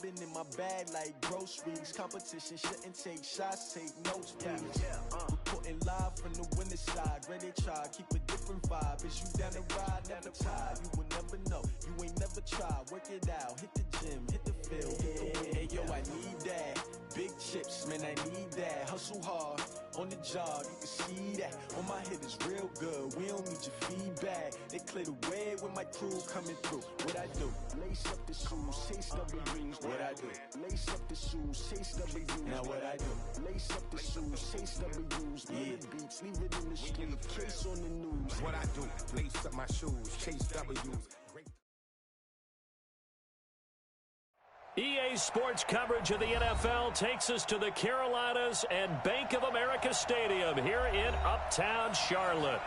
Nothing in my bag like groceries. Competition shouldn't take shots, take notes, please. Reporting live from the winning side. Ready to try, keep a different vibe. Is you down the ride, never tired. You will never know, you ain't never tried. Work it out, hit the gym, hit the field, hit the win. Hey yo, I need that. Big chips, man, I need that. Hustle hard, on the job, you can see that. On my hit is real good, we don't need your feedback. They clear the way with my crew coming through. What I do? Lace up the shoes, chase W's. What I do? Lace up the shoes, chase W's. Now what I do? Lace up the shoes, chase W's. Yeah, beats, leave it in the street, case on the news. What I do? Lace up my shoes, chase W's. EA Sports coverage of the NFL takes us to the Carolinas and Bank of America Stadium here in Uptown Charlotte.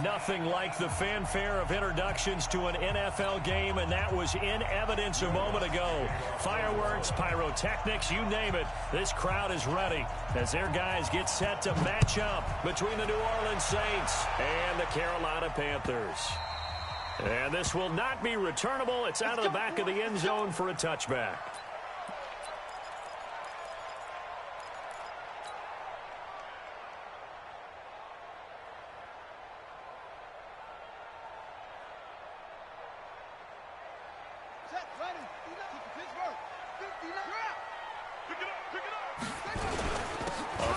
Nothing like the fanfare of introductions to an NFL game, and that was in evidence a moment ago. Fireworks, pyrotechnics, you name it. This crowd is ready as their guys get set to match up between the New Orleans Saints and the Carolina Panthers. And this will not be returnable. It's out of the back of the end zone for a touchback.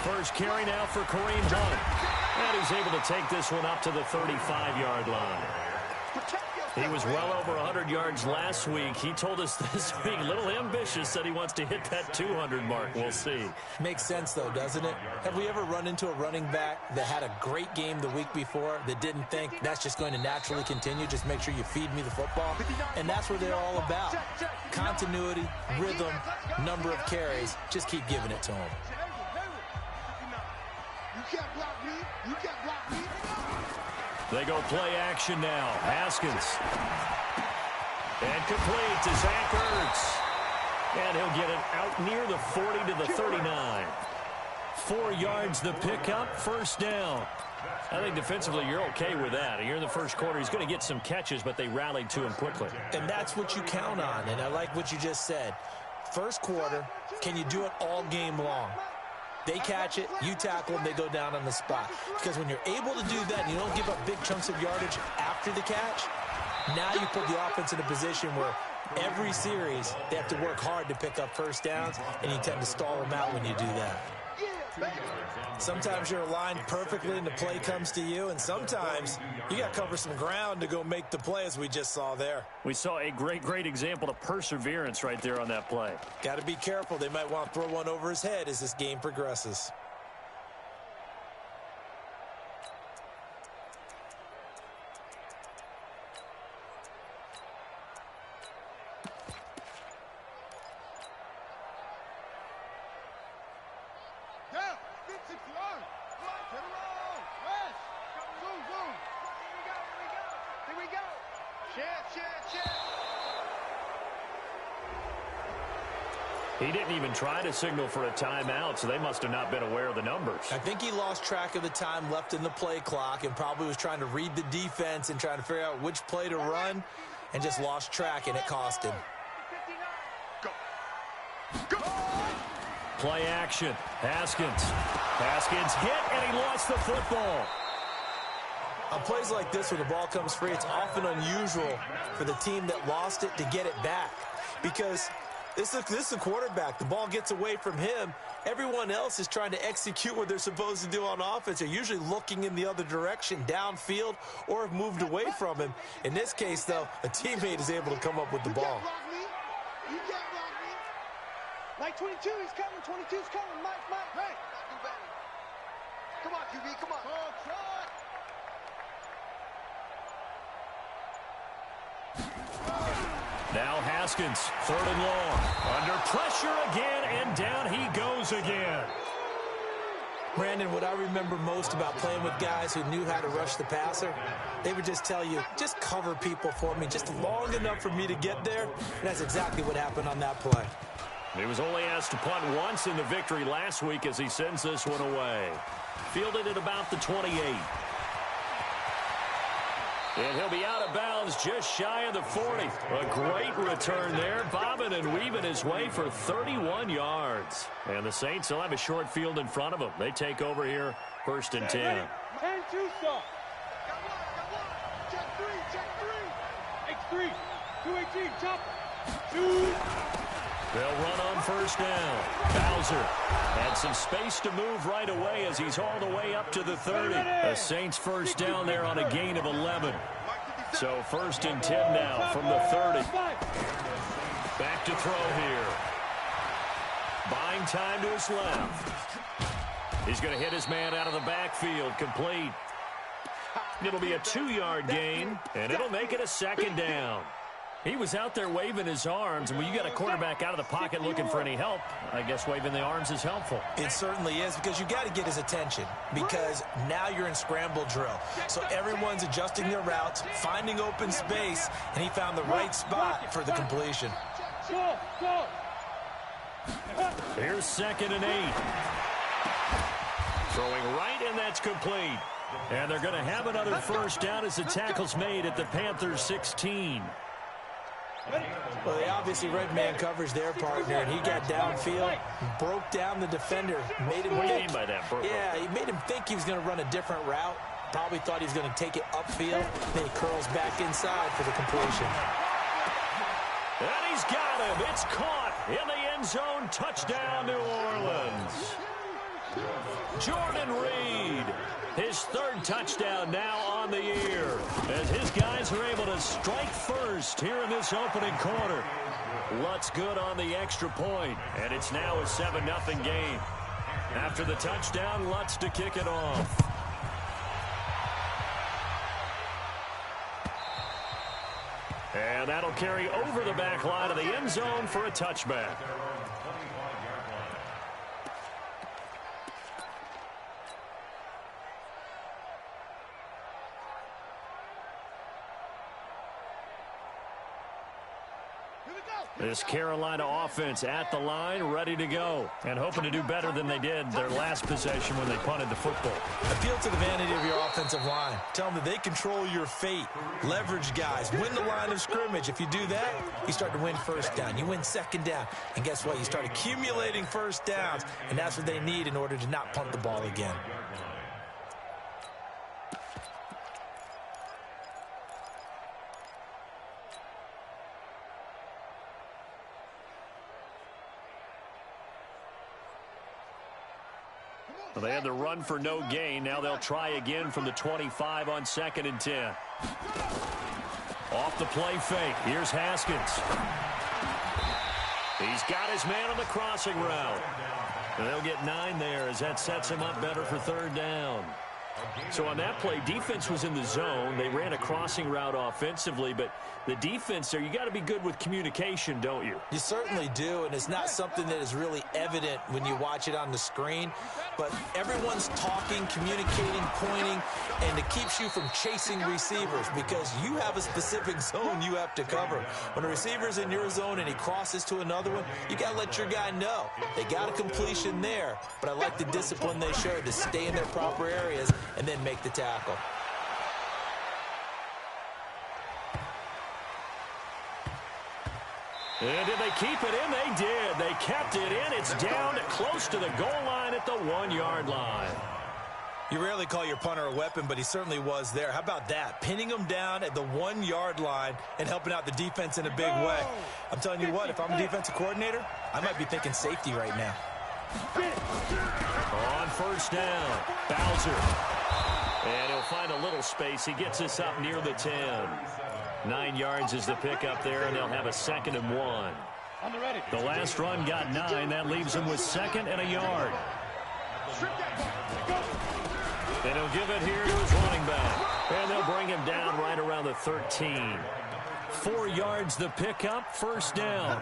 First carry now for Kareem Hunt. And he's able to take this one up to the 35-yard line. He was well over 100 yards last week. He told us this week, a little ambitious, said he wants to hit that 200 mark. We'll see. Makes sense, though, doesn't it? Have we ever run into a running back that had a great game the week before that didn't think that's just going to naturally continue? Just make sure you feed me the football. And that's what they're all about. Continuity, rhythm, number of carries. Just keep giving it to him. You can't block me. You can't block me. They go play action now. Haskins. And complete to Zach Ertz. And he'll get it out near the 40 to the 39. 4 yards the pickup, first down. I think defensively you're okay with that. Here in the first quarter, he's going to get some catches, but they rallied to him quickly. And that's what you count on, and I like what you just said. First quarter, can you do it all game long? They catch it, you tackle them, they go down on the spot. Because when you're able to do that and you don't give up big chunks of yardage after the catch, now you put the offense in a position where every series they have to work hard to pick up first downs, and you tend to stall them out when you do that. Sometimes you're aligned perfectly and the play comes to you, and sometimes you got to cover some ground to go make the play, as we just saw there. We saw a great example of perseverance right there on that play. Got to be careful. They might want to throw one over his head as this game progresses. He didn't even try to signal for a timeout, so they must have not been aware of the numbers. I think he lost track of the time left in the play clock and probably was trying to read the defense and trying to figure out which play to run and just lost track, and it cost him. Go. Play action. Haskins hit, and he lost the football. On plays like this where the ball comes free, it's often unusual for the team that lost it to get it back because this is a quarterback. The ball gets away from him. Everyone else is trying to execute what they're supposed to do on offense. They're usually looking in the other direction, downfield, or have moved away from him. In this case, though, a teammate is able to come up with the ball. You can't block me. Like 22, he's coming. 22's coming. Mike. Hey, do better. Come on, QB, come on. Now Haskins, 3rd and long. Under pressure again, and down he goes again. Brandon, what I remember most about playing with guys who knew how to rush the passer, they would just tell you, just cover people for me just long enough for me to get there. And that's exactly what happened on that play. He was only asked to punt once in the victory last week as he sends this one away. Fielded at about the 28. And he'll be out of bounds just shy of the 40. A great return there, bobbing and weaving his way for 31 yards. And the Saints will have a short field in front of them. They take over here, 1st and 10. And 2 stop. Got one. Check 3. X3. 218. Chop. 2. They'll run on 1st down. Bowser had some space to move right away as he's all the way up to the 30. The Saints 1st down there on a gain of 11. So 1st and 10 now from the 30. Back to throw here. Buying time to his left. He's going to hit his man out of the backfield. Complete. It'll be a 2-yard gain, and it'll make it a 2nd down. He was out there waving his arms, and when you got a quarterback out of the pocket looking for any help, I guess waving the arms is helpful. It certainly is, because you got to get his attention, because now you're in scramble drill. So everyone's adjusting their routes, finding open space, and he found the right spot for the completion. Here's 2nd and 8. Throwing right, and that's complete. And they're going to have another 1st down as the tackle's made at the Panthers' 16. Well, they obviously read man coverage their partner, and he got downfield, broke down the defender, made him What do you mean by that? Yeah, he made him think he was going to run a different route. Probably thought he was going to take it upfield. Then he curls back inside for the completion. And he's got him. It's caught in the end zone. Touchdown, New Orleans. Jordan Reed, his 3rd touchdown now on the year, as his guys are able to strike first here in this opening quarter. Lutz good on the extra point, and it's now a 7-0 game. After the touchdown, Lutz to kick it off. And that'll carry over the back line of the end zone for a touchback. This Carolina offense at the line, ready to go, and hoping to do better than they did their last possession when they punted the football. Appeal to the vanity of your offensive line. Tell them that they control your fate. Leverage guys. Win the line of scrimmage. If you do that, you start to win 1st down. You win 2nd down. And guess what? You start accumulating 1st downs, and that's what they need in order to not punt the ball again. Well, they had the run for no gain. Now they'll try again from the 25 on 2nd and 10. Off the play fake. Here's Haskins. He's got his man on the crossing route. And they'll get 9 there as that sets him up better for 3rd down. So on that play, defense was in the zone. They ran a crossing route offensively, but the defense there, you got to be good with communication, don't you? You certainly do, and it's not something that is really evident when you watch it on the screen. But everyone's talking, communicating, pointing, and it keeps you from chasing receivers because you have a specific zone you have to cover. When a receiver's in your zone and he crosses to another one, you got to let your guy know. They got a completion there, but I like the discipline they showed to stay in their proper areas and then make the tackle. And did they keep it in? They did. They kept it in. It's down close to the goal line at the 1-yard line. You rarely call your punter a weapon, but he certainly was there. How about that? Pinning him down at the 1-yard line and helping out the defense in a big way. I'm telling you what, if I'm a defensive coordinator, I might be thinking safety right now. On 1st down, Bowser. And he'll find a little space. He gets us up near the 10. 9 yards is the pickup there, and they'll have a 2nd and 1. The last run got 9. That leaves him with 2nd and a yard. And he'll give it here to his running back. And they'll bring him down right around the 13. 4 yards the pickup, 1st down.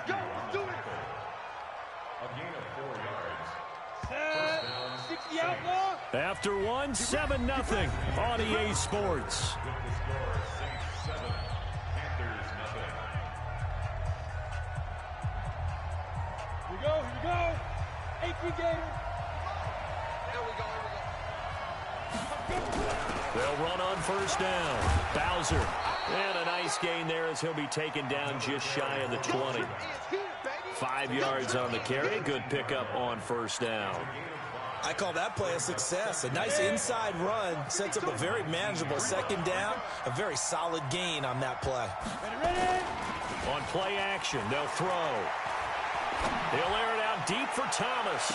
After 1, 7-0 on EA Sports. Here we go, here we go. 18 Gators. Here we go, here we go. They'll run on first down. Bowser. And a nice gain there as he'll be taken down just shy of the 20. 5 yards on the carry. Good pickup on first down. I call that play a success. A nice inside run sets up a very manageable second down. A very solid gain on that play. On play action, they'll throw. He'll air it out deep for Thomas.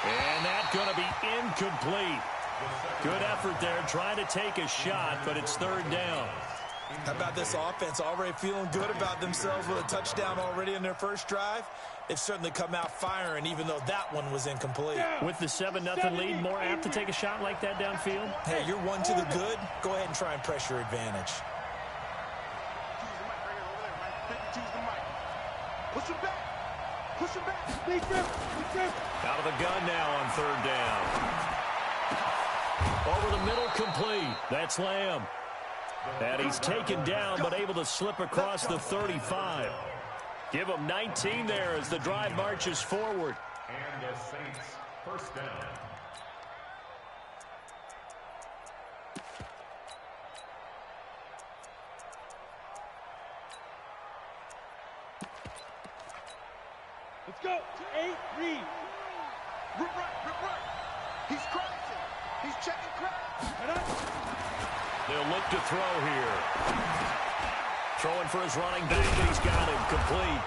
And that's going to be incomplete. Good effort there trying to take a shot, but it's third down. How about this offense already feeling good about themselves with a touchdown already in their first drive? They've certainly come out firing, even though that one was incomplete. With the 7-0 lead, more apt to take a shot like that downfield? Hey, you're one to the good. Go ahead and try and press your advantage. Push him back. Push him back. Out of the gun now on third down. Over the middle, complete. That's Lamb. And he's taken down, but able to slip across the 35. Give him 19 there as the drive marches forward. And the Saints first down. Let's go. 8, read. Rip right. He's crashing. He's checking crash. They'll look to throw here. Throwing for his running back, and he's got him complete.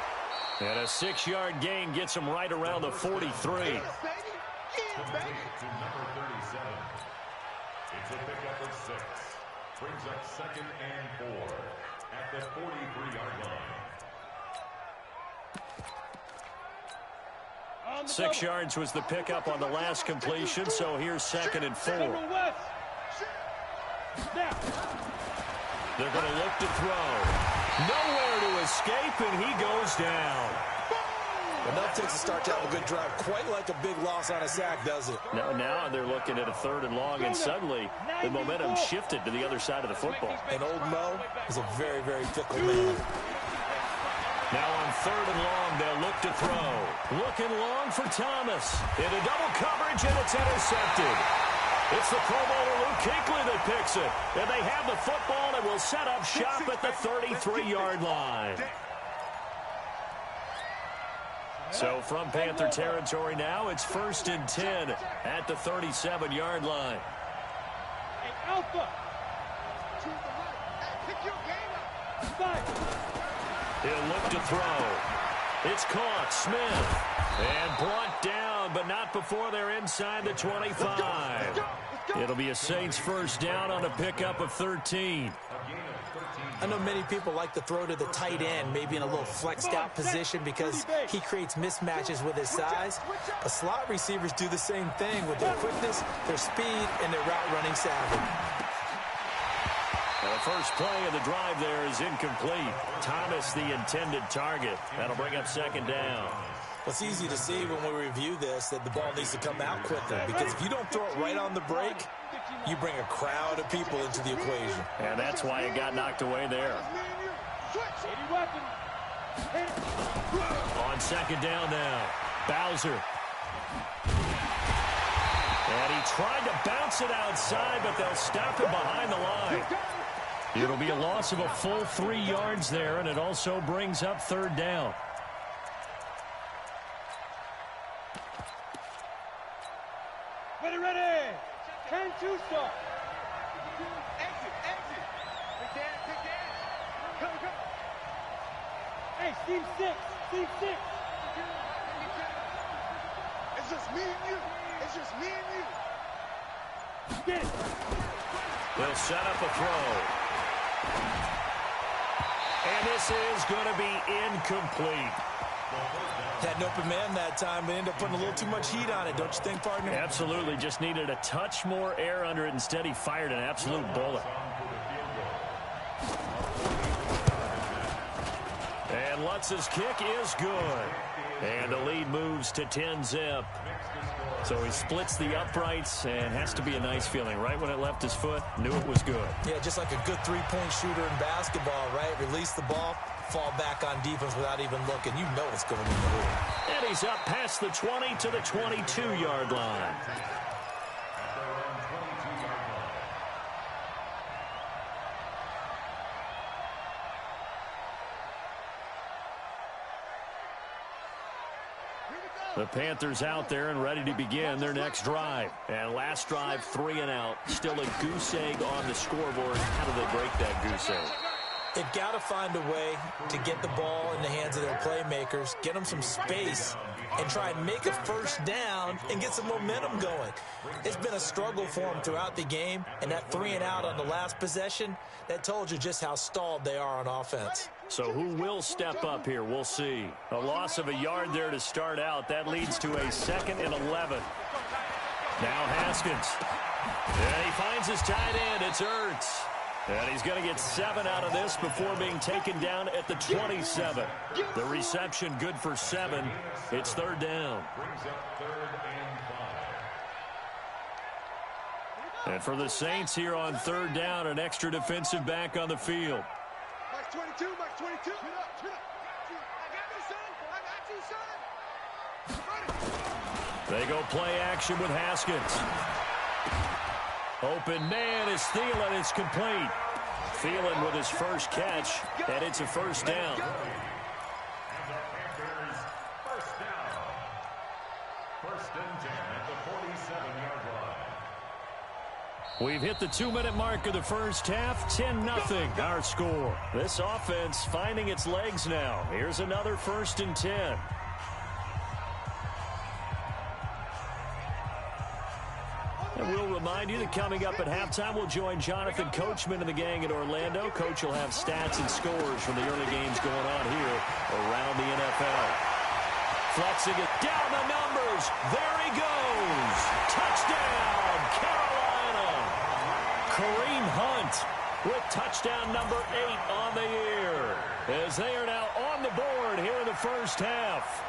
And a 6-yard gain gets him right around the 43. To number 37. It's a pickup of 6. Brings up 2nd and 4 at the 43-yard line. 6 yards was the pickup on the last completion, so here's 2nd and 4. They're going to look to throw. Nowhere to escape, and he goes down. Enough takes a start to have a good drive. Quite like a big loss on a sack, does it? Now they're looking at a 3rd and long, and suddenly the momentum shifted to the other side of the football. And old Mo is a very, very fickle man. Now on 3rd and long, they'll look to throw. Looking long for Thomas. Into double coverage, and it's intercepted. It's the Pro Bowler Luke Kuechly that picks it. And they have the football and will set up shop at the 33-yard line. So from Panther territory now, it's 1st and 10 at the 37-yard line. Hey, Alpha. To the right. Hey, pick your game up. He'll look to throw. It's caught. Smith. And brought down, but not before they're inside the 25. It'll be a Saints first down on a pickup of 13. I know many people like to throw to the tight end, maybe in a little flexed out position because he creates mismatches with his size. But slot receivers do the same thing with their quickness, their speed, and their route running savvy. And the first play of the drive there is incomplete. Thomas, the intended target. That'll bring up 2nd down. It's easy to see when we review this that the ball needs to come out quicker because if you don't throw it right on the break, you bring a crowd of people into the equation. And that's why it got knocked away there. On 2nd down now, Bowser. And he tried to bounce it outside, but they'll stop him behind the line. It'll be a loss of a full 3 yards there, and it also brings up 3rd down. Ready. 10-2 start. Exit. Pick down. Come. Hey, team 6. It's just me and you. Get it. They'll set up a throw. And this is going to be incomplete. Had an open man that time, but ended up putting a little too much heat on it, don't you think, partner? Absolutely. Just needed a touch more air under it. Instead, he fired an absolute bullet. And Lutz's kick is good. And the lead moves to 10-zip. So he splits the uprights and has to be a nice feeling. Right when it left his foot, knew it was good. Yeah, just like a good three-point shooter in basketball, right? Release the ball, fall back on defense without even looking. You know it's going in the hole. And he's up past the 20 to the 22-yard line. The Panthers out there and ready to begin their next drive. And last drive, 3 and out. Still a goose egg on the scoreboard. How do they break that goose egg? They've got to find a way to get the ball in the hands of their playmakers, get them some space, and try and make a first down and get some momentum going. It's been a struggle for them throughout the game, and that 3 and out on the last possession, that told you just how stalled they are on offense. So who will step up here? We'll see. A loss of a yard there to start out. That leads to a 2nd and 11. Now Haskins. And he finds his tight end. It's Ertz. And he's going to get 7 out of this before being taken down at the 27. The reception good for 7. It's 3rd down. And for the Saints here on 3rd down, an extra defensive back on the field. Max 22, Max 22. I got you, son. They go play action with Haskins. Open man is Thielen. It's complete. Thielen with his first catch, and it's a 1st down. And the Panthers, 1st down. 1st and 10 at the 47-yard line. We've hit the 2-minute mark of the first half. 10-0 our score. This offense finding its legs now. Here's another 1st and 10. And we'll remind you that coming up at halftime, we'll join Jonathan Coachman and the gang in Orlando. Coach will have stats and scores from the early games going on here around the NFL. Flexing it down the numbers. There he goes. Touchdown, Carolina. Kareem Hunt with touchdown number 8 on the year, as they are now on the board here in the first half.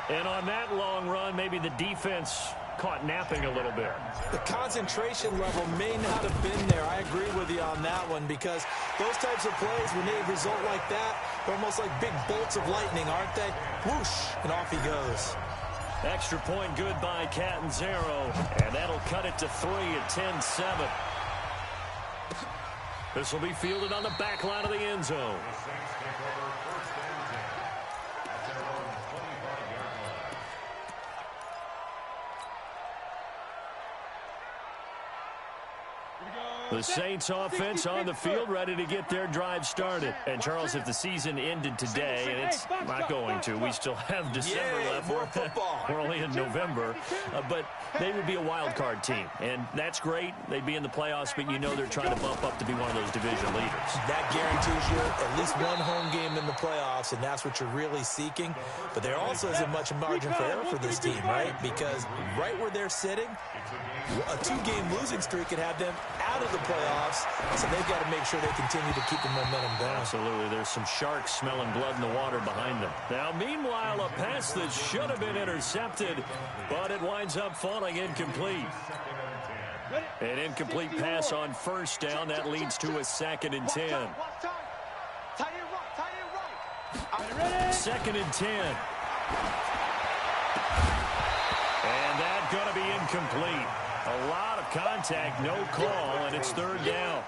And on that long run, maybe the defense caught napping a little bit. The concentration level may not have been there. I agree with you on that one, because those types of plays, when they result like that, they're almost like big bolts of lightning, aren't they? Whoosh, and off he goes. Extra point good by Catanzaro, and that'll cut it to 3 at 10-7. This will be fielded on the back line of the end zone. The Saints take over 1st and 10 at their own 25-yard line. The Saints offense on the field, ready to get their drive started. And Charles, if the season ended today, and it's not going to, we still have December left. More football. We're only in November, but they would be a wild card team, and that's great. They'd be in the playoffs, but you know they're trying to bump up to be one of those division leaders. That guarantees you at least one home game in the playoffs, and that's what you're really seeking. But there also isn't much margin for error for this team, right? Because right where they're sitting, a 2-game losing streak could have them out of the playoffs, so they've got to make sure they continue to keep the momentum going. Absolutely. There's some sharks smelling blood in the water behind them. Now, meanwhile, a pass that should have been intercepted, but it winds up falling incomplete. An incomplete pass on 1st down. That leads to a 2nd and 10. 2nd and 10. And that's going to be incomplete. A lot of contact, no call, and it's 3rd down.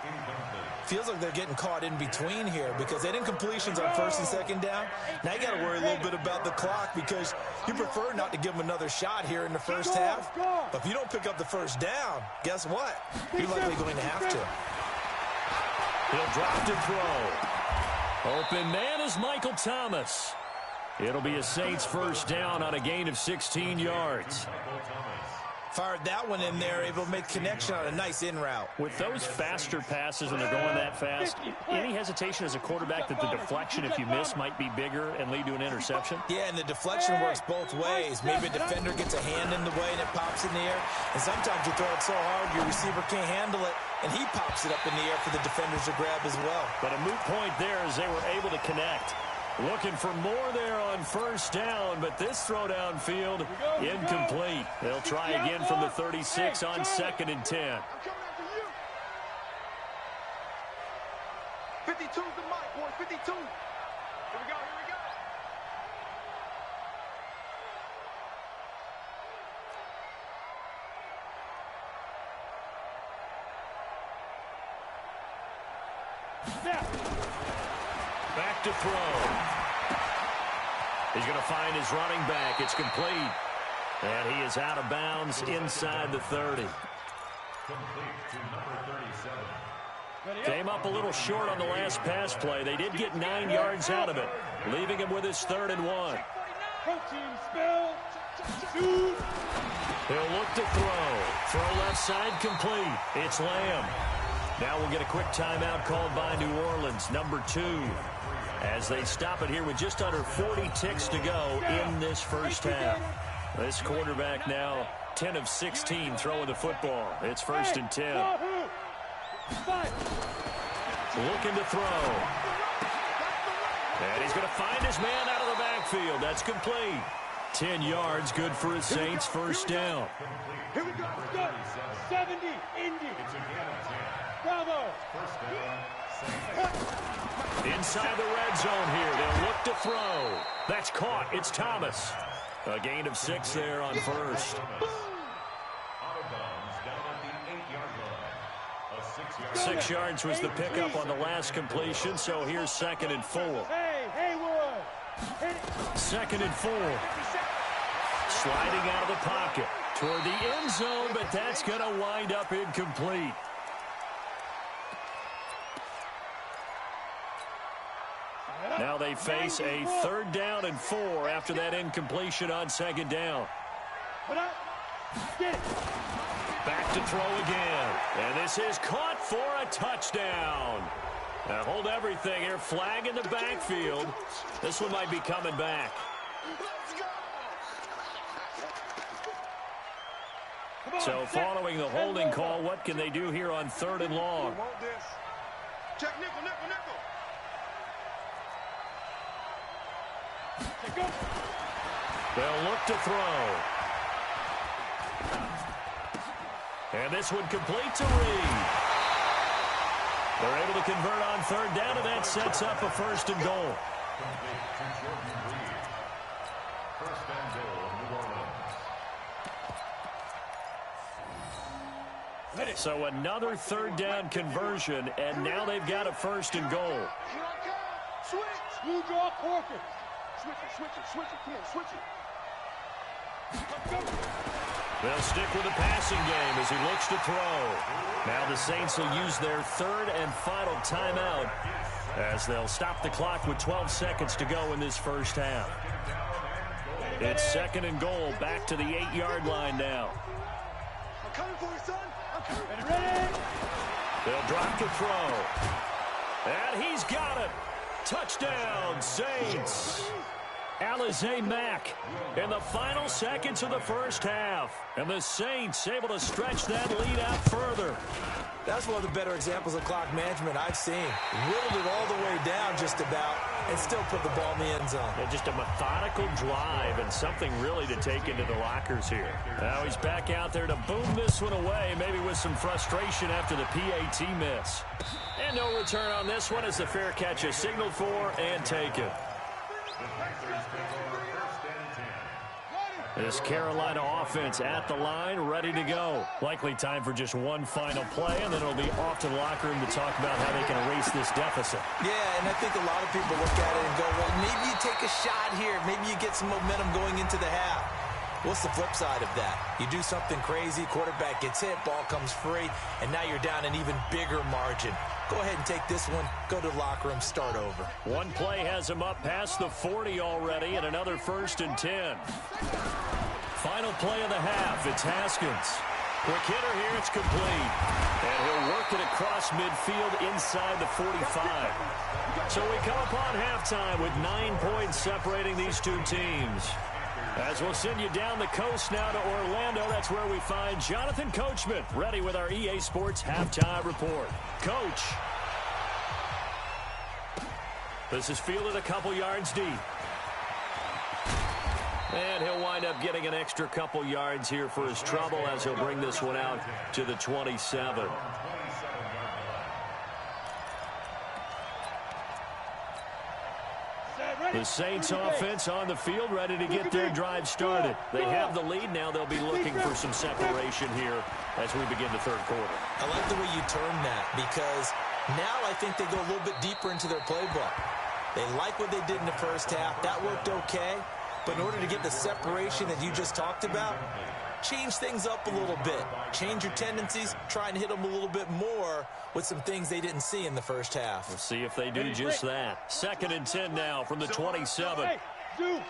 Feels like they're getting caught in between here, because they did incompletions on 1st and 2nd down. Now you got to worry a little bit about the clock, because you prefer not to give them another shot here in the first half. But if you don't pick up the 1st down, guess what? You're likely going to have to. He'll drop to throw. Open man is Michael Thomas. It'll be a Saints 1st down on a gain of 16 yards. Fired that one in there, able to make connection on a nice in route. With those faster passes when they're going that fast, any hesitation as a quarterback that the deflection, if you miss, might be bigger and lead to an interception? Yeah, and the deflection works both ways. Maybe a defender gets a hand in the way and it pops in the air. And sometimes you throw it so hard your receiver can't handle it, and he pops it up in the air for the defenders to grab as well. But a moot point there as they were able to connect. Looking for more there on 1st down, but this throw downfield incomplete. They'll try again from the 36 on 2nd and 10. 52's the mic, boys. 52. Here we go. Back to throw. He's going to find his running back. It's complete. And he is out of bounds inside the 30. Complete to number 37. Came up a little short on the last pass play. They did get 9 yards out of it, leaving him with his 3rd and 1. Protein spell. Shoot. He'll look to throw. Throw left side complete. It's Lamb. Now we'll get a quick timeout called by New Orleans, number 2, as they stop it here with just under 40 ticks to go in this first half. This quarterback now 10 of 16 throwing the football. It's 1st and 10. Looking to throw. And he's going to find his man out of the backfield. That's complete. 10 yards, good for his Saints, 1st down. Here we go. Let's go. 70, Indy. Bravo. Inside the red zone here. They'll look to throw. That's caught. It's Thomas. A gain of 6 there on 1st. Out of bounds down at the 8-yard line. A 6-yard. 6 yards was the pickup on the last completion, so here's 2nd and 4. Hey, Haywood. 2nd and 4. Sliding out of the pocket toward the end zone, but that's going to wind up incomplete. Now they face a 3rd down and 4 after that incompletion on 2nd down. Back to throw again. And this is caught for a touchdown. Now hold everything here. Flag in the backfield. This one might be coming back. So following the holding call, what can they do here on 3rd and long? Check nickel, nickel, nickel. They'll look to throw. And this one complete to Reed. They're able to convert on 3rd down, and that sets up a 1st and goal. Complete to Jordan Reed. 1st and goal, New Orleans. So another 3rd down conversion, and now they've got a 1st and goal. Here I come. Switch. You draw Corker. Switch it, switch it, switch it. Come on, switch it. Let's go. They'll stick with the passing game as he looks to throw. Now the Saints will use their 3rd and final timeout as they'll stop the clock with 12 seconds to go in this first half. It's 2nd and goal, back to the 8-yard line now. I'm coming for you, son. I'm coming. Ready? They'll drop to throw. And he's got it. Touchdown, Saints. Alizé Mack in the final seconds of the first half. And the Saints able to stretch that lead out further. That's one of the better examples of clock management I've seen. Whittled it all the way down just about and still put the ball in the end zone. Yeah, just a methodical drive and something really to take into the lockers here. Now he's back out there to boom this one away, maybe with some frustration after the PAT miss. And no return on this one as the fair catch is signaled for and taken. This Carolina offense at the line, ready to go. Likely time for just one final play, and then it'll be off to the locker room to talk about how they can erase this deficit. Yeah, and I think a lot of people look at it and go, well, maybe you take a shot here. Maybe you get some momentum going into the half. What's the flip side of that? You do something crazy, quarterback gets hit, ball comes free, and now you're down an even bigger margin. Go ahead and take this one, go to the locker room, start over. One play has him up past the 40 already, and another 1st and 10. Final play of the half, it's Haskins. Quick hitter here, it's complete. And he'll work it across midfield inside the 45. So we come upon halftime with 9 points separating these two teams. As we'll send you down the coast now to Orlando, that's where we find Jonathan Coachman, ready with our EA Sports Halftime Report. Coach. This is fielded a couple yards deep. And he'll wind up getting an extra couple yards here for his trouble as he'll bring this one out to the 27. The Saints offense on the field, ready to get their drive started. They have the lead. Now they'll be looking for some separation here as we begin the third quarter. I like the way you term that because now I think they go a little bit deeper into their playbook. They like what they did in the first half. That worked okay. But in order to get the separation that you just talked about, change things up a little bit. Change your tendencies, try and hit them a little bit more with some things they didn't see in the first half. We'll see if they do just that. 2nd and 10 now from the 27. Hey, dude,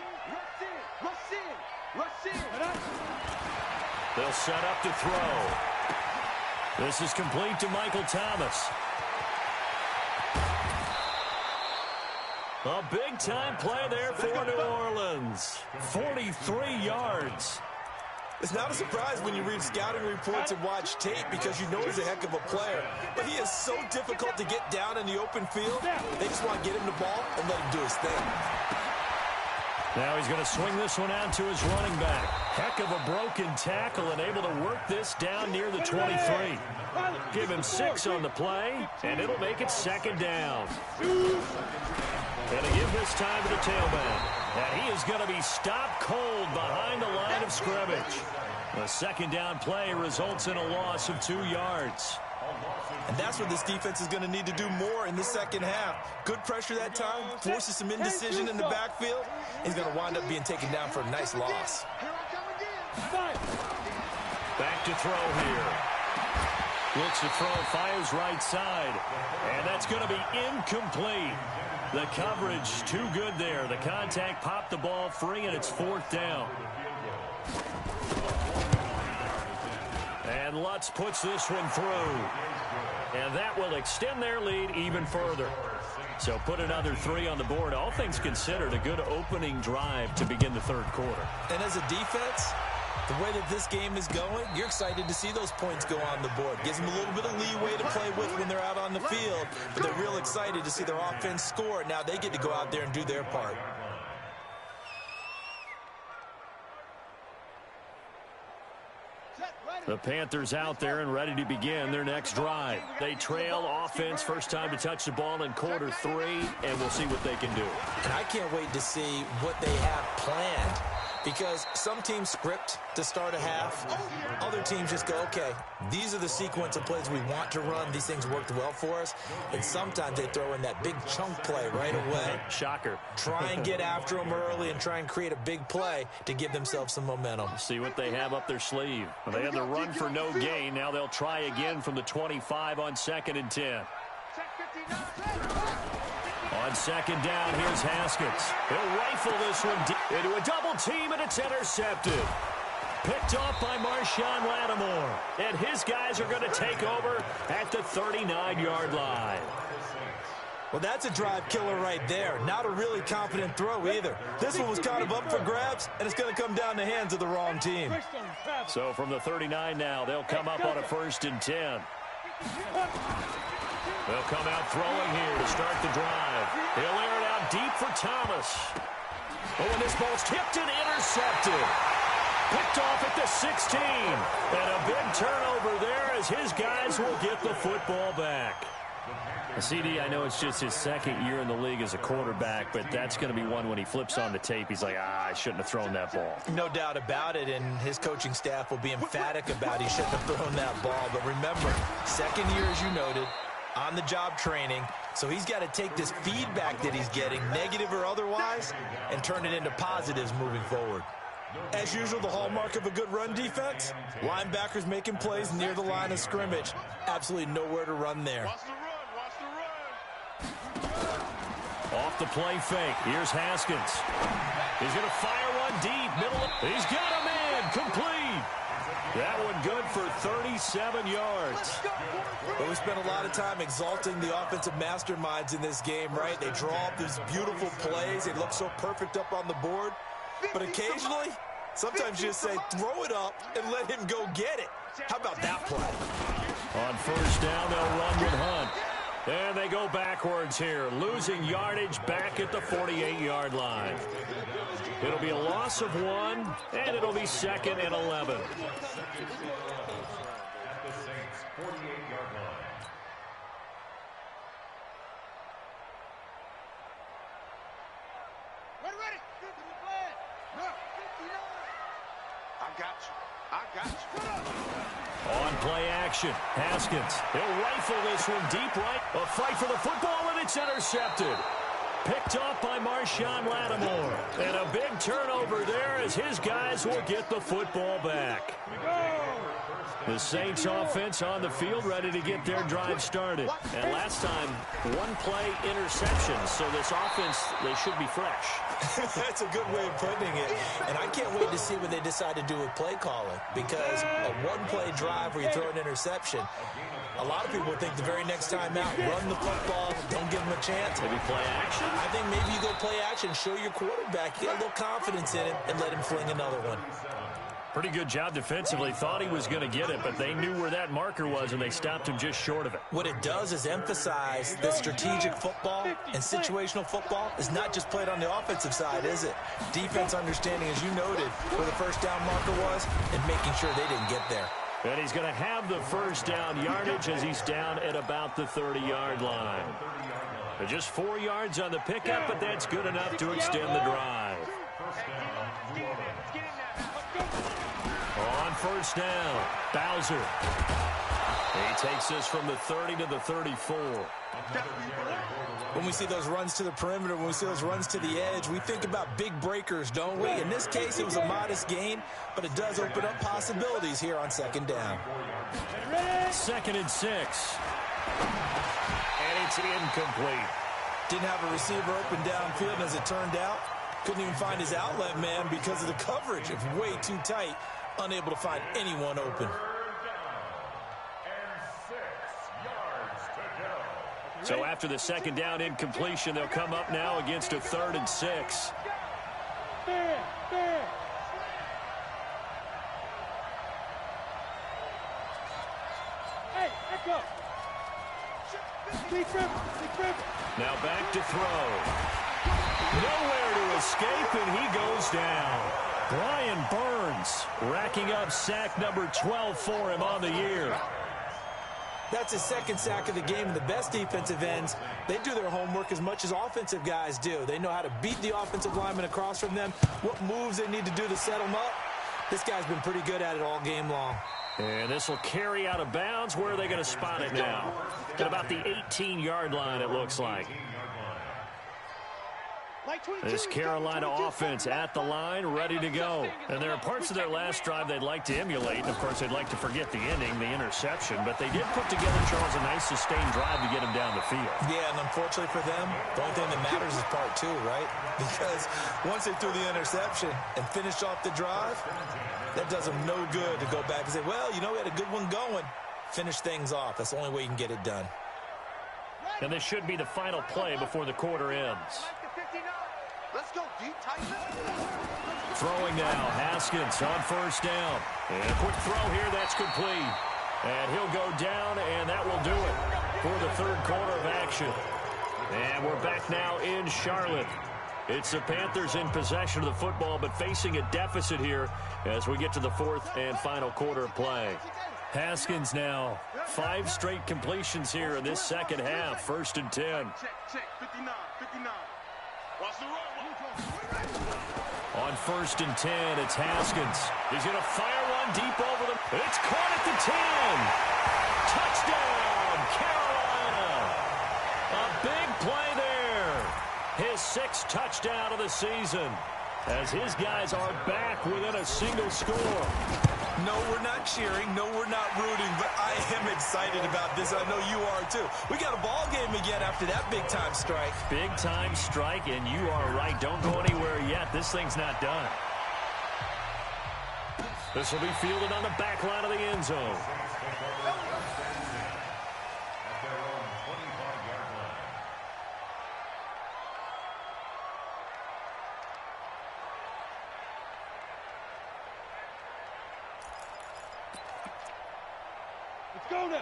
rush in. They'll set up to throw. This is complete to Michael Thomas. A big-time play there for New Orleans. 43 yards. It's not a surprise when you read scouting reports and watch tape because you know he's a heck of a player. But he is so difficult to get down in the open field. They just want to get him the ball and let him do his thing. Now he's going to swing this one out to his running back. Heck of a broken tackle and able to work this down near the 23. Give him 6 on the play, and it'll make it 2nd down. Going to give this time to the tailback. And he is going to be stopped cold behind the line of scrimmage. The 2nd down play results in a loss of 2 yards. And that's what this defense is going to need to do more in the second half. Good pressure that time, forces some indecision in the backfield. He's going to wind up being taken down for a nice loss. Back to throw here. Looks to throw, fires right side. And that's going to be incomplete. The coverage too good there. The contact popped the ball free, and it's 4th down. And Lutz puts this one through. And that will extend their lead even further. So put another 3 on the board. All things considered, a good opening drive to begin the 3rd quarter. And as a defense, the way that this game is going, you're excited to see those points go on the board. Gives them a little bit of leeway to play with when they're out on the field. But they're real excited to see their offense score. Now they get to go out there and do their part. The Panthers out there and ready to begin their next drive. They trail offense, first time to touch the ball in quarter 3, and we'll see what they can do. And I can't wait to see what they have planned, because some teams script to start a half. Other teams just go, okay, these are the sequence of plays we want to run. These things worked well for us. And sometimes they throw in that big chunk play right away. Shocker. Try and get after them early and try and create a big play to give themselves some momentum. See what they have up their sleeve. They had the run for no gain. Now they'll try again from the 25 on 2nd and 10. On 2nd down, here's Haskins. He'll rifle this one deep into a double team, and it's intercepted. Picked off by Marshawn Lattimore. And his guys are going to take over at the 39-yard line. Well, that's a drive killer right there. Not a really confident throw either. This one was kind of up for grabs, and it's going to come down the hands of the wrong team. So from the 39 now, they'll come up on a 1st and 10. They'll come out throwing here to start the drive. He'll air it out deep for Thomas. Oh, and this ball's tipped and intercepted. Picked off at the 16. And a big turnover there as his guys will get the football back. CD, I know it's just his 2nd year in the league as a quarterback, but that's going to be one when he flips on the tape. He's like, I shouldn't have thrown that ball. No doubt about it, and his coaching staff will be emphatic about he shouldn't have thrown that ball. But remember, 2nd year, as you noted, on-the-job training, so he's got to take this feedback that he's getting, negative or otherwise, and turn it into positives moving forward. As usual, the hallmark of a good run defense, linebackers making plays near the line of scrimmage. Absolutely nowhere to run there. Off the play fake. Here's Haskins. He's going to fire one deep. Middle. He's got a man. Complete. That one good for 37 yards. But we spent a lot of time exalting the offensive masterminds in this game, right? They draw up these beautiful plays. They look so perfect up on the board. But occasionally, sometimes you just say, throw it up and let him go get it. How about that play? On 1st down, they'll run with Hunt. And they go backwards here, losing yardage back at the 48-yard line. It'll be a loss of 1, and it'll be 2nd and 11. At the Saints' 48-yard line. Ready. I got you. On play action, Haskins. He'll rifle this one deep right. A fight for the football, and it's intercepted. Picked off by Marshawn Lattimore. And a big turnover there as his guys will get the football back. The Saints offense on the field ready to get their drive started. And last time, one play interception. So this offense, they should be fresh. That's a good way of putting it. And I can't wait to see what they decide to do with play calling. Because a one-play drive where you throw an interception, a lot of people think the very next time out, run the football, don't give them a chance. Maybe play action? I think maybe you go play action, show your quarterback, get a little confidence in him, and let him fling another one. Pretty good job defensively. Thought he was going to get it, but they knew where that marker was, and they stopped him just short of it. What it does is emphasize that strategic football and situational football is not just played on the offensive side, is it? Defense understanding, as you noted, where the first down marker was and making sure they didn't get there. And he's going to have the first down yardage as he's down at about the 30-yard line. Just 4 yards on the pickup, but that's good enough to extend the drive. On first down, Bowser. He takes this from the 30 to the 34. When we see those runs to the perimeter, when we see those runs to the edge, we think about big breakers, don't we? In this case, it was a modest gain, but it does open up possibilities here on second down. 2nd and 6. And it's incomplete. Didn't have a receiver open downfield, and as it turned out, couldn't even find his outlet man because of the coverage. It's way too tight, unable to find anyone open. So after the second down incompletion, they'll come up now against a 3rd and 6. Hey, let's go. Now back to throw. Nowhere to escape, and he goes down. Brian Burns racking up sack number 12 for him on the year. That's his second sack of the game, and the best defensive ends, they do their homework as much as offensive guys do. They know how to beat the offensive lineman across from them, what moves they need to do to set them up. This guy's been pretty good at it all game long. And this will carry out of bounds. Where are they going to spot it now? At about the 18-yard line, it looks like. This Carolina offense at the line, ready to go. And there are parts of their last drive they'd like to emulate. And, of course, they'd like to forget the ending, the interception. But they did put together, Charles, a nice sustained drive to get him down the field. Yeah, and unfortunately for them, the only thing that matters is part 2, right? Because once they threw the interception and finished off the drive, that does them no good to go back and say, well, you know, we had a good one going. Finish things off. That's the only way you can get it done. And this should be the final play before the quarter ends. Let's go deep, tight. Throwing now, Haskins on first down. And a quick throw here, that's complete. And he'll go down, and that will do it for the third quarter of action. And we're back now in Charlotte. It's the Panthers in possession of the football, but facing a deficit here as we get to the fourth and final quarter of play. Haskins now, 5 straight completions here in this second half, 1st and 10. Check, 59. Watch the run. On 1st and 10, it's Haskins. He's going to fire one deep over them. It's caught at the 10. Touchdown, Carolina. A big play there. His 6th touchdown of the season as his guys are back within a single score. No, we're not cheering. No, we're not rooting, but I am excited about this. I know you are, too. We got a ball game again after that big-time strike. Big-time strike, and you are right. Don't go anywhere yet. This thing's not done. This will be fielded on the back line of the end zone.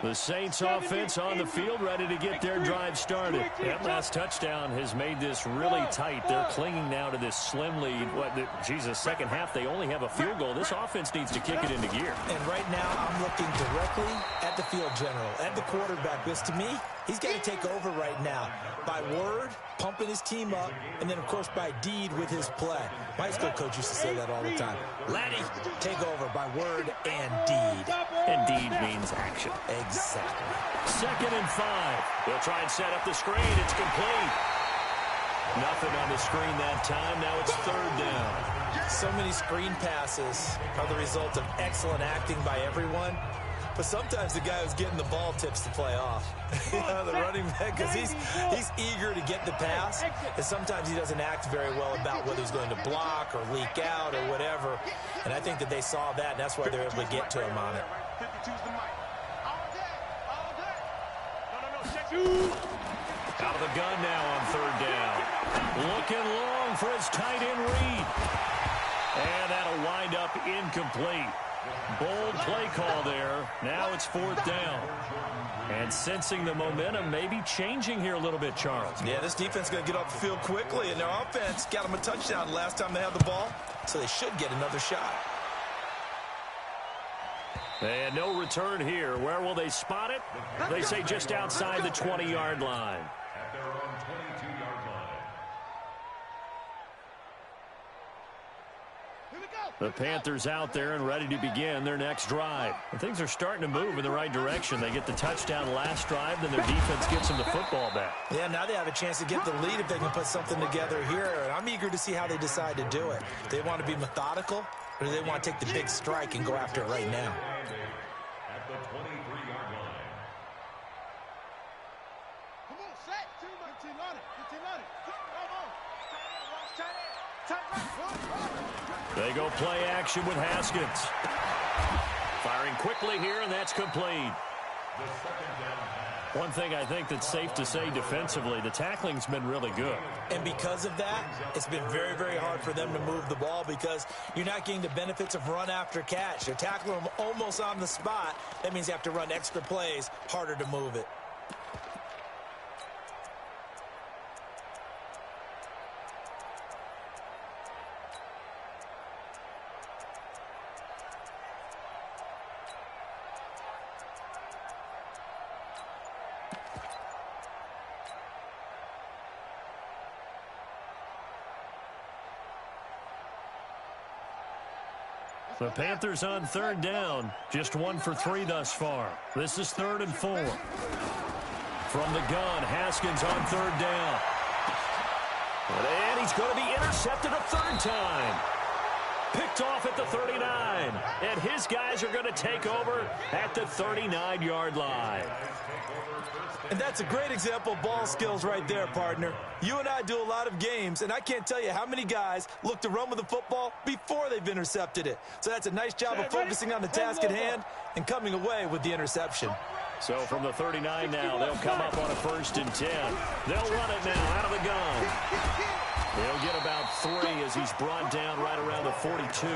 The Saints offense on the field ready to get their drive started. That last touchdown has made this really tight. They're clinging now to this slim lead. Second half, they only have a field goal. This offense needs to kick it into gear. And right now, I'm looking directly at the field general, at the quarterback. Because to me, he's got to take over right now. By word, pumping his team up, and then, of course, by deed with his play. My high school coach used to say that all the time. Laddie, take over by word and deed. And deed means action. Exactly. 2nd and 5. They'll try and set up the screen. It's complete. Nothing on the screen that time. Now it's third down. So many screen passes are the result of excellent acting by everyone. But sometimes the guy who's getting the ball tips the play off. The running back, because he's eager to get the pass, and sometimes he doesn't act very well about whether he's going to block or leak out or whatever. And I think that they saw that, and that's why they're able to get to him on it. Out of the gun now on third down. Looking long for his tight end read. And that'll wind up incomplete. Bold play call there. Now it's fourth down. And sensing the momentum maybe changing here a little bit, Charles. Yeah, this defense is going to get off the field quickly, and their offense got them a touchdown last time they had the ball, so they should get another shot. And no return here. Where will they spot it? They say just outside the 20-yard line. At their own 22-yard line. The Panthers out there and ready to begin their next drive. And things are starting to move in the right direction. They get the touchdown last drive, then their defense gets them the football back. Yeah, now they have a chance to get the lead if they can put something together here. And I'm eager to see how they decide to do it. Do they want to be methodical, or do they want to take the big strike and go after it right now? At the 23-yard line. Come on, set. 15 on it. 15 on it. Come on. They go play action with Haskins. Firing quickly here, and that's complete. The second down pass. One thing I think that's safe to say defensively, the tackling's been really good. And because of that, it's been very, very hard for them to move the ball because you're not getting the benefits of run after catch. You're tackling them almost on the spot. That means you have to run extra plays, harder to move it. The Panthers on third down, just 1 for 3 thus far. This is 3rd and 4. From the gun, Haskins on third down. And he's going to be intercepted a third time. Picked off at the 39. And his guys are going to take over at the 39-yard line. And that's a great example of ball skills right there, partner. You and I do a lot of games, and I can't tell you how many guys look to run with the football before they've intercepted it. So that's a nice job of focusing on the task at hand and coming away with the interception. So from the 39 now, they'll come up on a 1st and 10. They'll run it now out of the gun. They'll get about 3 as he's brought down right around the 42.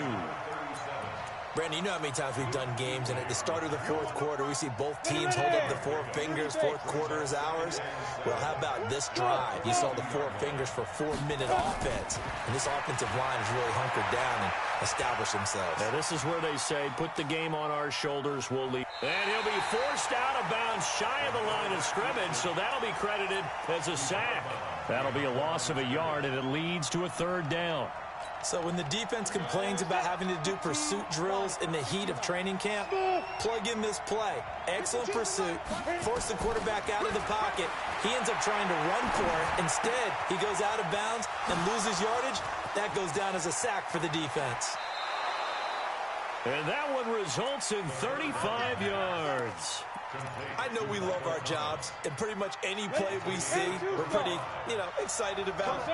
Brandon, you know how many times we've done games, and at the start of the 4th quarter, we see both teams hold up the 4 fingers, 4th quarter is ours. Well, how about this drive? You saw the 4 fingers for 4-minute offense, and this offensive line has really hunkered down and established themselves. Now, this is where they say, put the game on our shoulders, we'll lead. And he'll be forced out of bounds shy of the line of scrimmage, so that'll be credited as a sack. That'll be a loss of a yard, and it leads to a 3rd down. So when the defense complains about having to do pursuit drills in the heat of training camp, plug in this play. Excellent pursuit. Force the quarterback out of the pocket. He ends up trying to run for it. Instead, he goes out of bounds and loses yardage. That goes down as a sack for the defense. And that one results in 35 yards. I know we love our jobs, and pretty much any play we see, we're pretty, excited about.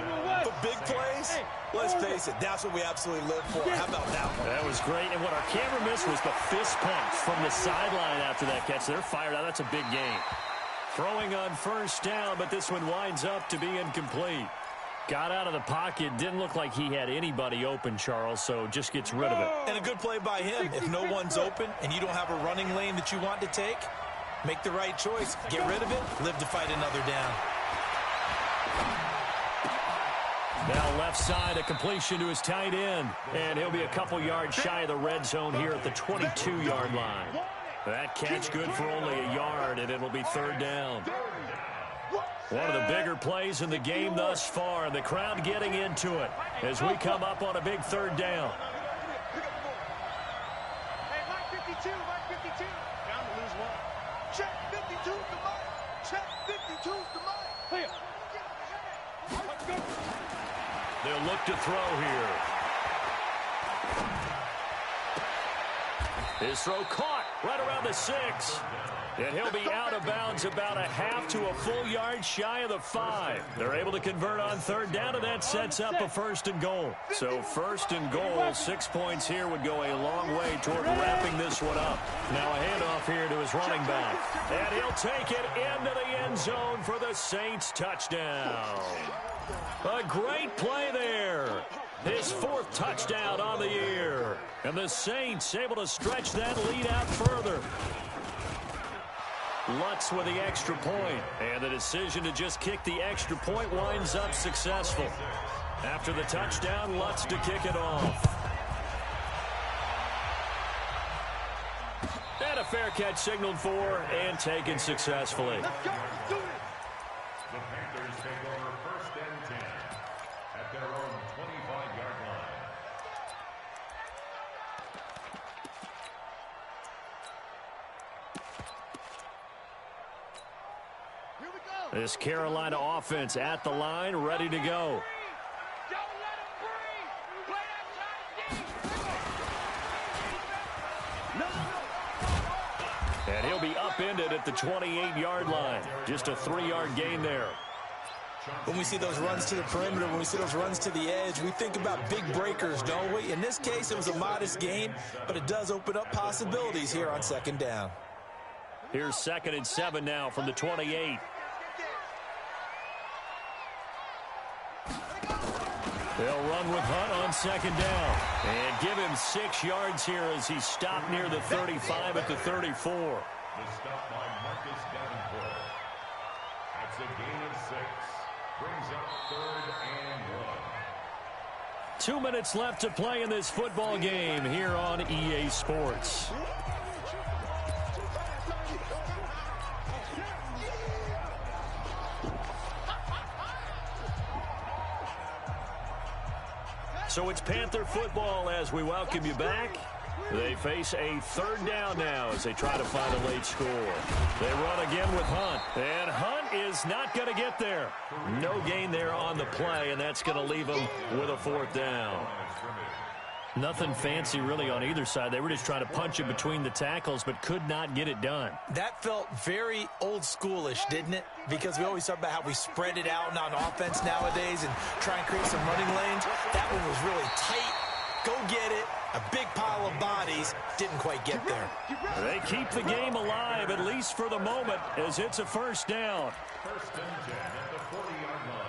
But big plays, let's face it, that's what we absolutely live for. How about that one? That was great, and what our camera missed was the fist pumps from the sideline after that catch. They're fired out. That's a big gain. Throwing on 1st down, but this one winds up to be incomplete. Got out of the pocket. Didn't look like he had anybody open, Charles, so just gets rid of it. And a good play by him. If no one's open and you don't have a running lane that you want to take, make the right choice. Get rid of it. Live to fight another down. Now left side, a completion to his tight end. And he'll be a couple yards shy of the red zone here at the 22-yard line. That catch good for only a yard, and it'll be 3rd down. One of the bigger plays in the game thus far, and the crowd getting into it as we come up on a big 3rd down. Hey, Mike 52, Mike 52. Down to lose 1. Check 52's the Mike. Check 52's the Mike. Here. They'll look to throw here. His throw caught right around the 6. And he'll be out of bounds about a half to a full yard shy of the 5. They're able to convert on third down, and that sets up a 1st and goal. So 1st and goal, 6 points here would go a long way toward wrapping this one up. Now a handoff here to his running back. And he'll take it into the end zone for the Saints touchdown. A great play there. His 4th touchdown on the year. And the Saints able to stretch that lead out further. Lutz with the extra point, and the decision to just kick the extra point winds up successful. After the touchdown, Lutz to kick it off. And a fair catch signaled for and taken successfully. The Panthers take over 1st and 10 at their own 25-yard line. This Carolina offense at the line, ready to go. And he'll be upended at the 28-yard line. Just a 3-yard gain there. When we see those runs to the perimeter, when we see those runs to the edge, we think about big breakers, don't we? In this case, it was a modest gain, but it does open up possibilities here on 2nd down. Here's 2nd and 7 now from the 28. They'll run with Hunt on 2nd down. And give him 6 yards here as he stopped near the 35 at the 34. The stop by Marcus Davenport. That's a gain of 6. Brings up 3rd and 1. 2 minutes left to play in this football game here on EA Sports. So it's Panther football as we welcome you back. They face a 3rd down now as they try to find a late score. They run again with Hunt. And Hunt is not going to get there. No gain there on the play, and that's going to leave him with a 4th down. Nothing fancy really on either side. They were just trying to punch it between the tackles, but could not get it done. That felt very old schoolish, didn't it? Because we always talk about how we spread it out on offense nowadays and try and create some running lanes. That one was really tight. Go get it. A big pile of bodies. Didn't quite get there. They keep the game alive, at least for the moment, as it's a 1st down. 1st and 10 at the 40-yard line.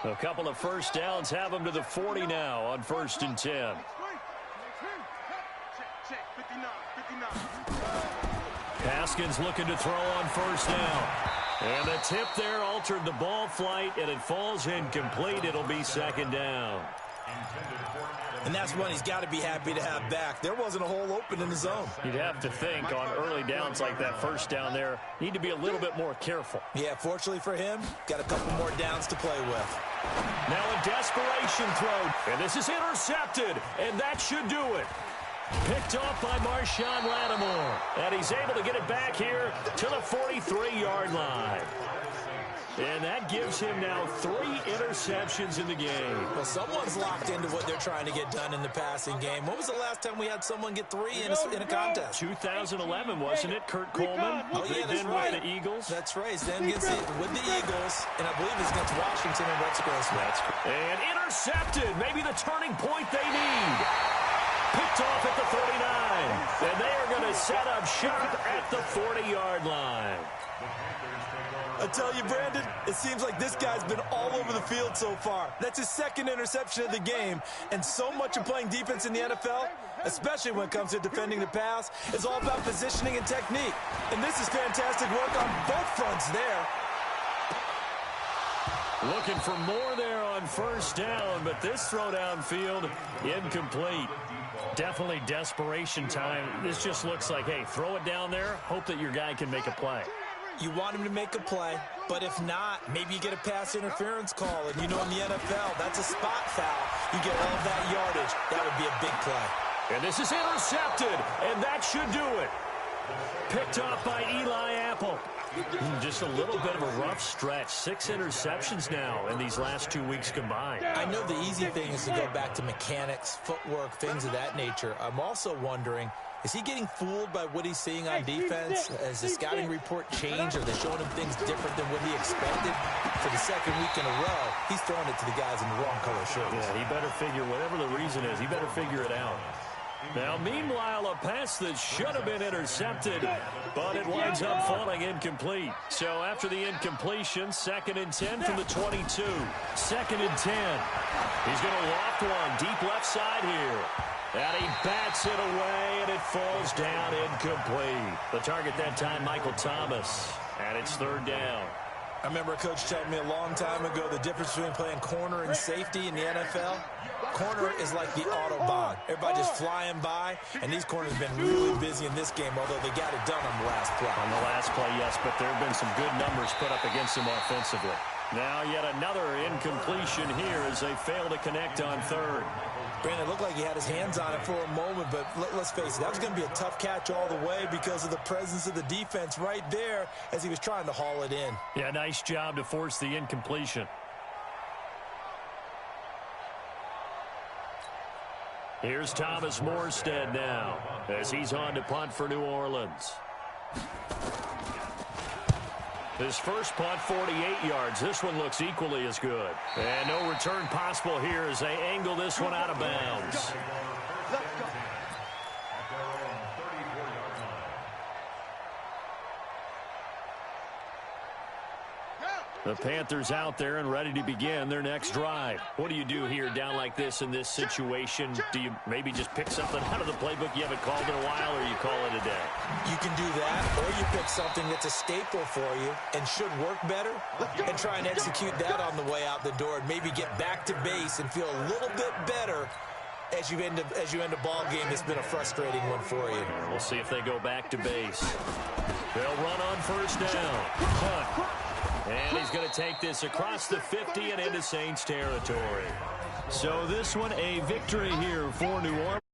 A couple of 1st downs have them to the 40 now on 1st and 10. Haskins looking to throw on 1st down. And the tip there altered the ball flight, and it falls incomplete. It'll be 2nd down. And that's one he's got to be happy to have back. There wasn't a hole open in the zone. You'd have to think on early downs like that 1st down there, need to be a little bit more careful. Yeah, fortunately for him, got a couple more downs to play with. Now a desperation throw, and this is intercepted, and that should do it. Picked off by Marshawn Lattimore, and he's able to get it back here to the 43-yard line. And that gives him now 3 interceptions in the game. Well, someone's locked into what they're trying to get done in the passing game. When was the last time we had someone get 3 in a contest? 2011, wasn't it? Kurt Coleman. Oh, yeah, that's right. With the Eagles. That's right. Then gets it with the Eagles, and I believe it's against Washington and Redskins. And intercepted. Maybe the turning point they need. Picked off at the 39. And they are going to set up shop at the 40-yard line. I tell you, Brandon, it seems like this guy's been all over the field so far. That's his 2nd interception of the game. And so much of playing defense in the NFL, especially when it comes to defending the pass, is all about positioning and technique. And this is fantastic work on both fronts there. Looking for more there on 1st down, but this throw downfield incomplete. Definitely desperation time. This just looks like, hey, throw it down there, hope that your guy can make a play. You want him to make a play, but if not, maybe you get a pass interference call. And you know in the NFL, that's a spot foul. You get all of that yardage. That would be a big play. And this is intercepted, and that should do it. Picked off by Eli Apple. Just a little bit of a rough stretch. 6 interceptions now in these last 2 weeks combined. I know the easy thing is to go back to mechanics, footwork, things of that nature. I'm also wondering, is he getting fooled by what he's seeing on defense? Has the scouting report changed? Are they showing him things different than what he expected? For the second week in a row, he's throwing it to the guys in the wrong color shirts. Yeah, he better figure, whatever the reason is, he better figure it out. Now, meanwhile, a pass that should have been intercepted, but it winds up falling incomplete. So after the incompletion, 2nd and 10 from the 22. 2nd and 10. He's going to loft one deep left side here. And he bats it away, and it falls down incomplete. The target that time, Michael Thomas. And it's 3rd down. I remember a coach telling me a long time ago the difference between playing corner and safety in the NFL. Corner is like the Autobahn. Everybody just flying by, and these corners have been really busy in this game, although they got it done on the last play. On the last play, yes, but there have been some good numbers put up against them offensively. Now yet another incompletion here as they fail to connect on 3rd. Brandon, it looked like he had his hands on it for a moment, but let's face it, that was going to be a tough catch all the way because of the presence of the defense right there as he was trying to haul it in. Yeah, nice job to force the incompletion. Here's Thomas Morstead now as he's on to punt for New Orleans. His first punt, 48 yards. This one looks equally as good. And no return possible here as they angle this one out of bounds. The Panthers out there and ready to begin their next drive. What do you do here down like this in this situation? Do you maybe just pick something out of the playbook you haven't called in a while, or you call it a day? You can do that, or you pick something that's a staple for you and should work better and try and execute that on the way out the door and maybe get back to base and feel a little bit better as you end a ball game that's been a frustrating one for you. We'll see if they go back to base. They'll run on 1st down. Punt. And he's going to take this across the 50 and into Saints territory. So this one a victory here for New Orleans.